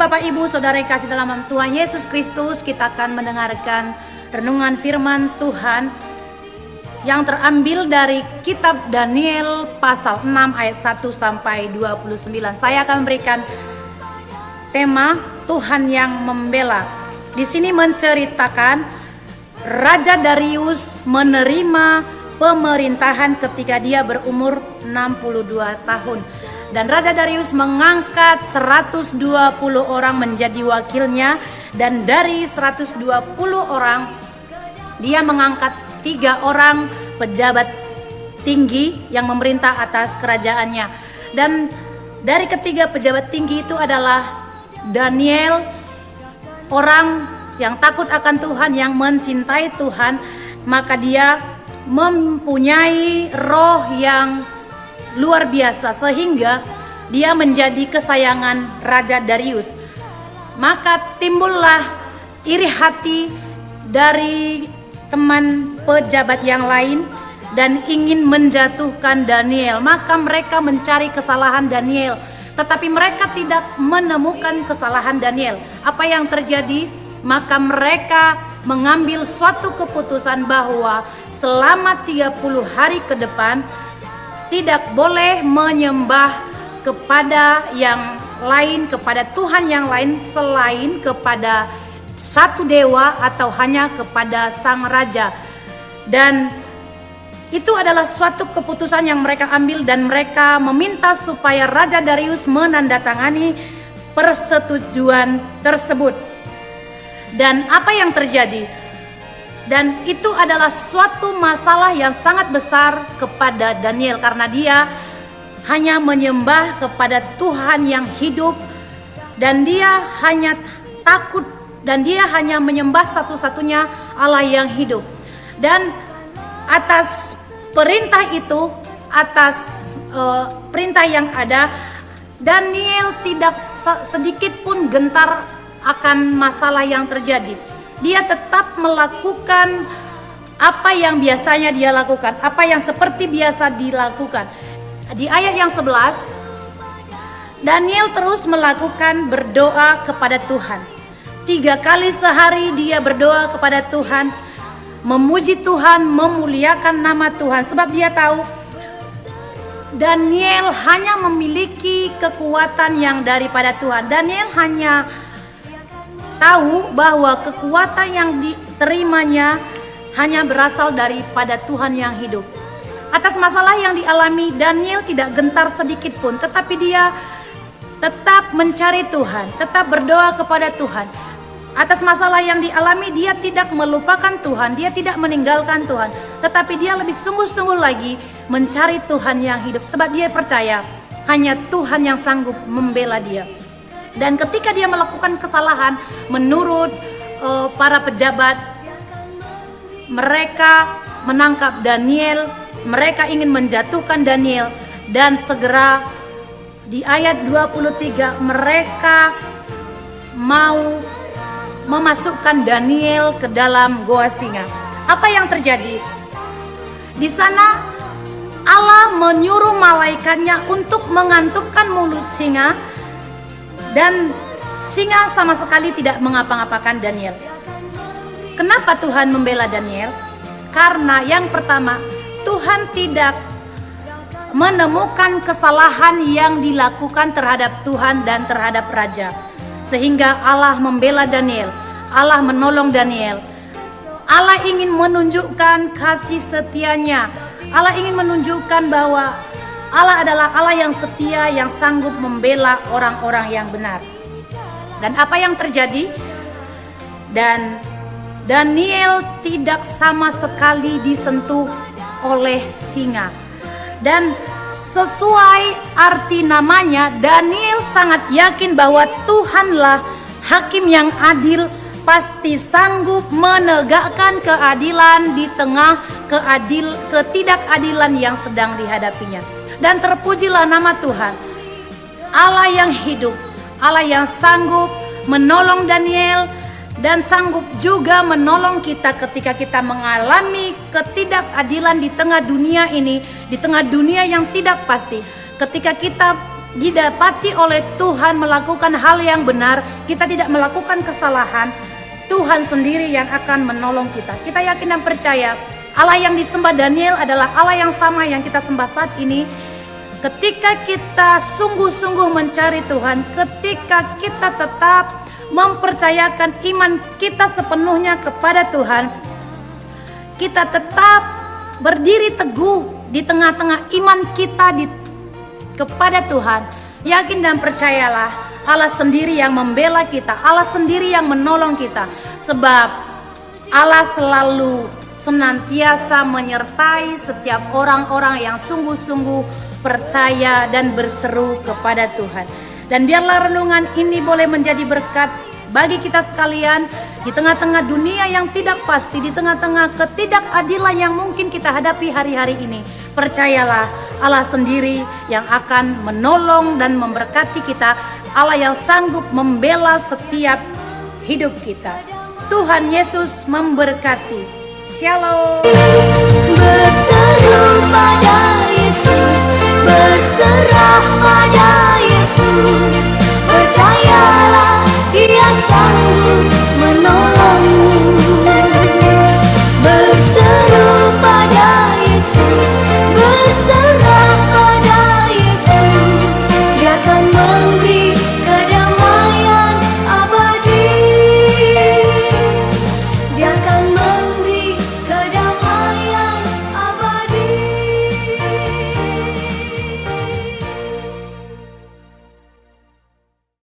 Bapak Ibu Saudara yang kasih dalam nama Tuhan Yesus Kristus, kita akan mendengarkan renungan firman Tuhan yang terambil dari kitab Daniel pasal 6 ayat 1 sampai 29. Saya akan memberikan tema Tuhan yang membela. Di sini menceritakan Raja Darius menerima pemerintahan ketika dia berumur 62 tahun. Dan Raja Darius mengangkat 120 orang menjadi wakilnya, dan dari 120 orang dia mengangkat 3 orang pejabat tinggi yang memerintah atas kerajaannya. Dan dari ketiga pejabat tinggi itu adalah Daniel, orang yang takut akan Tuhan, yang mencintai Tuhan, maka dia mempunyai roh yang luar biasa sehingga dia menjadi kesayangan Raja Darius. Maka timbullah iri hati dari teman pejabat yang lain dan ingin menjatuhkan Daniel. Maka mereka mencari kesalahan Daniel, tetapi mereka tidak menemukan kesalahan Daniel. Apa yang terjadi? Maka mereka mengambil suatu keputusan bahwa selama 30 hari ke depan tidak boleh menyembah kepada yang lain, kepada Tuhan yang lain selain kepada satu dewa atau hanya kepada sang raja. Dan itu adalah suatu keputusan yang mereka ambil, dan mereka meminta supaya Raja Darius menandatangani persetujuan tersebut. Dan apa yang terjadi? Dan itu adalah suatu masalah yang sangat besar kepada Daniel, karena dia hanya menyembah kepada Tuhan yang hidup, dan dia hanya takut, dan dia hanya menyembah satu-satunya Allah yang hidup. Dan atas perintah itu, atas perintah yang ada, Daniel tidak sedikit pun gentar akan masalah yang terjadi. Dia tetap melakukan apa yang biasanya dia lakukan, apa yang seperti biasa dilakukan. Di ayat yang 11, Daniel terus melakukan berdoa kepada Tuhan. 3 kali sehari dia berdoa kepada Tuhan, memuji Tuhan, memuliakan nama Tuhan, sebab dia tahu Daniel hanya memiliki kekuatan yang daripada Tuhan. Daniel hanya tahu bahwa kekuatan yang diterimanya hanya berasal daripada Tuhan yang hidup. Atas masalah yang dialami, Daniel tidak gentar sedikit pun, tetapi dia tetap mencari Tuhan, tetap berdoa kepada Tuhan. Atas masalah yang dialami, dia tidak melupakan Tuhan, dia tidak meninggalkan Tuhan, tetapi dia lebih sungguh-sungguh lagi mencari Tuhan yang hidup, sebab dia percaya hanya Tuhan yang sanggup membela dia. Dan ketika dia melakukan kesalahan, menurut para pejabat, mereka menangkap Daniel, mereka ingin menjatuhkan Daniel, dan segera di ayat 23 mereka mau memasukkan Daniel ke dalam goa singa. Apa yang terjadi? Di sana Allah menyuruh malaikatnya untuk mengantukkan mulut singa, dan singa sama sekali tidak mengapa-ngapakan Daniel. Kenapa Tuhan membela Daniel? Karena yang pertama, Tuhan tidak menemukan kesalahan yang dilakukan terhadap Tuhan dan terhadap raja, sehingga Allah membela Daniel, Allah menolong Daniel. Allah ingin menunjukkan kasih setianya. Allah ingin menunjukkan bahwa Allah adalah Allah yang setia, yang sanggup membela orang-orang yang benar. Dan apa yang terjadi? Dan Daniel tidak sama sekali disentuh oleh singa. Dan sesuai arti namanya, Daniel sangat yakin bahwa Tuhanlah hakim yang adil, pasti sanggup menegakkan keadilan di tengah ketidakadilan yang sedang dihadapinya. Dan terpujilah nama Tuhan, Allah yang hidup, Allah yang sanggup menolong Daniel, dan sanggup juga menolong kita ketika kita mengalami ketidakadilan di tengah dunia ini, di tengah dunia yang tidak pasti. Ketika kita didapati oleh Tuhan melakukan hal yang benar, kita tidak melakukan kesalahan, Tuhan sendiri yang akan menolong kita. Kita yakin dan percaya Allah yang disembah Daniel adalah Allah yang sama yang kita sembah saat ini. Ketika kita sungguh-sungguh mencari Tuhan, ketika kita tetap mempercayakan iman kita sepenuhnya kepada Tuhan, kita tetap berdiri teguh di tengah-tengah iman kita kepada Tuhan. Yakin dan percayalah, Allah sendiri yang membela kita, Allah sendiri yang menolong kita. Sebab Allah selalu senantiasa menyertai setiap orang-orang yang sungguh-sungguh percaya dan berseru kepada Tuhan. Dan biarlah renungan ini boleh menjadi berkat bagi kita sekalian di tengah-tengah dunia yang tidak pasti, di tengah-tengah ketidakadilan yang mungkin kita hadapi hari-hari ini. Percayalah, Allah sendiri yang akan menolong dan memberkati kita, Allah yang sanggup membela setiap hidup kita. Tuhan Yesus memberkati. Shalom. Berseru pada Yesus, berserah pada